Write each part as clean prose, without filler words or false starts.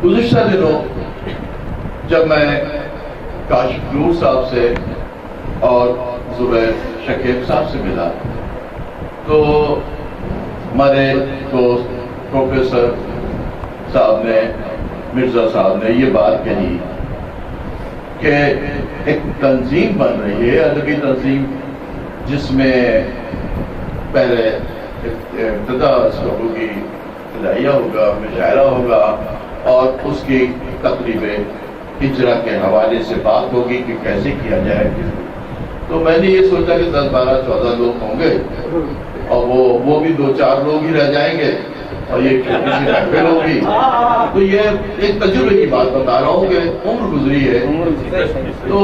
گزشتہ دنوں جب میں کاشف نور صاحب سے اور زبیر شکیب صاحب سے ملا تو ہمارے دوست پروفیسر صاحب نے مرزا صاحب نے یہ بات کہی کہ ایک تنظیم بن رہی ہے، ادبی تنظیم، جس میں پہلے ابتدا ہوگی، خدائیہ ہوگا، مشاعرہ ہوگا اور اس کی تقریب اجرا کے حوالے سے بات ہوگی کہ کیسے کیا جائے۔ تو میں نے یہ سوچا کہ 10 12 14 لوگ ہوں گے اور وہ بھی 2 4 لوگ ہی رہ جائیں گے اور یہ چھوٹی سی محفل ہوگی۔ تو یہ ایک تجربے کی بات بتا رہا ہوں کہ عمر گزری ہے تو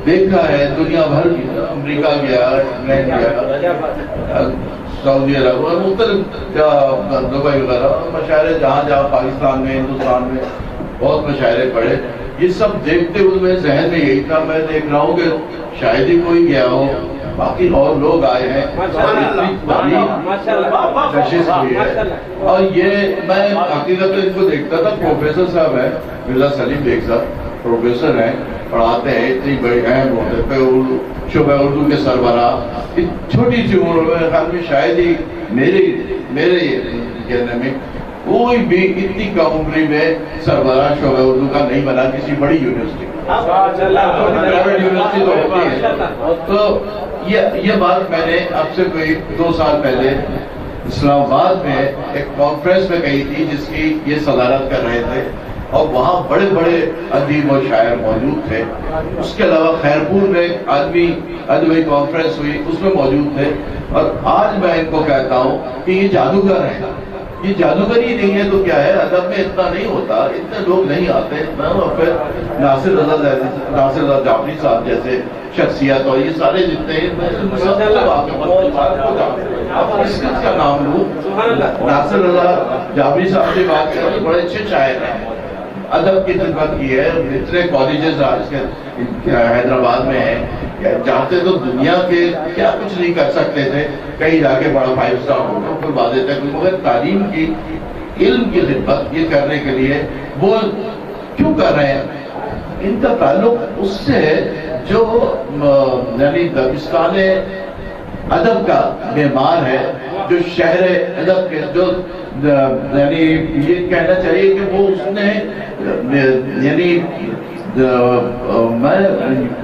دیکھا ہے دنیا بھر کی، امریکہ گیا، انگلینڈ گیا، سعودی عرب اور مختلف دبئی وغیرہ مشاعرے جہاں جہاں پاکستان میں، ہندوستان میں بہت مشاعرے پڑے۔ یہ سب دیکھتے ہوئے میرے ذہن میں یہی تھا، میں دیکھ رہا ہوں کہ شاید ہی کوئی گیا ہو، باقی اور لوگ آئے ہیں، نشست ہوئی ہے۔ اور یہ میں حقیقت ان کو دیکھتا تھا، پروفیسر صاحب ہیں، مرزا سلیم بیگ صاحب پروفیسر ہیں، پڑھاتے ہیں، اتنی بڑی اہم عہدے پہ، شعبہ اردو کے سربراہ، چھوٹی سی عمر میں، خیال میں شاید ہی میرے کہنے میں کوئی بھی اتنی کم عمری میں سربراہ شعبہ اردو کا نہیں بنا کسی بڑی یونیورسٹی، پرائیویٹ یونیورسٹی تو ہوتی ہے۔ تو یہ بات میں نے اب سے کوئی 2 سال پہلے اسلام آباد میں ایک کانفرنس میں کہی تھی، جس کی یہ صدارت کر رہے تھے اور وہاں بڑے بڑے ادیب و شاعر موجود تھے۔ اس کے علاوہ خیرپور میں عالمی ادبی کانفرنس ہوئی، اس میں موجود تھے۔ اور آج میں ان کو کہتا ہوں کہ یہ جادوگر ہیں، یہ جادوگر ہی نہیں ہے تو کیا ہے، ادب میں اتنا نہیں ہوتا، اتنے لوگ نہیں آتے۔ اور پھر ناصر رضا جعفری صاحب جیسے شخصیت اور یہ سارے جتنے اس کا نام لوں، ناصر رضا جعفری صاحب سے بات کریں، بڑے اچھے شاعر ہیں، ادب کی خدمت کی ہے، اتنے کالجز آج کے حیدرآباد میں ہیں، چاہتے تو دنیا کے کیا کچھ نہیں کر سکتے تھے، کہیں جا کے بڑا 5 سٹار ہوگا، پھر بعد تک مگر تعلیم کی، علم کی خدمت یہ کرنے کے لیے وہ کیوں کر رہے ہیں؟ ان کا تعلق اس سے جو یعنی دبستان ادب کا معمار ہے، جو شہر ادب کے، جو یعنی یہ کہنا چاہیے کہ وہ اس نے یعنی میں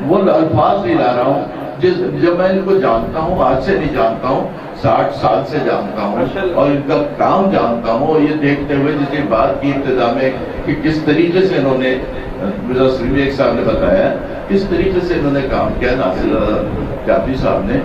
وہ الفاظ نہیں لا رہا ہوں جب میں ان کو جانتا ہوں، آج سے نہیں جانتا ہوں، 60 سال سے جانتا ہوں اور ان کا کام جانتا ہوں۔ اور یہ دیکھتے ہوئے جس نے بات کی ابتدا میں کہ کس طریقے سے انہوں نے، مرزا سلیم بیگ صاحب نے بتایا کس طریقے سے انہوں نے کام کیا، ناصر رضا جعفری صاحب نے،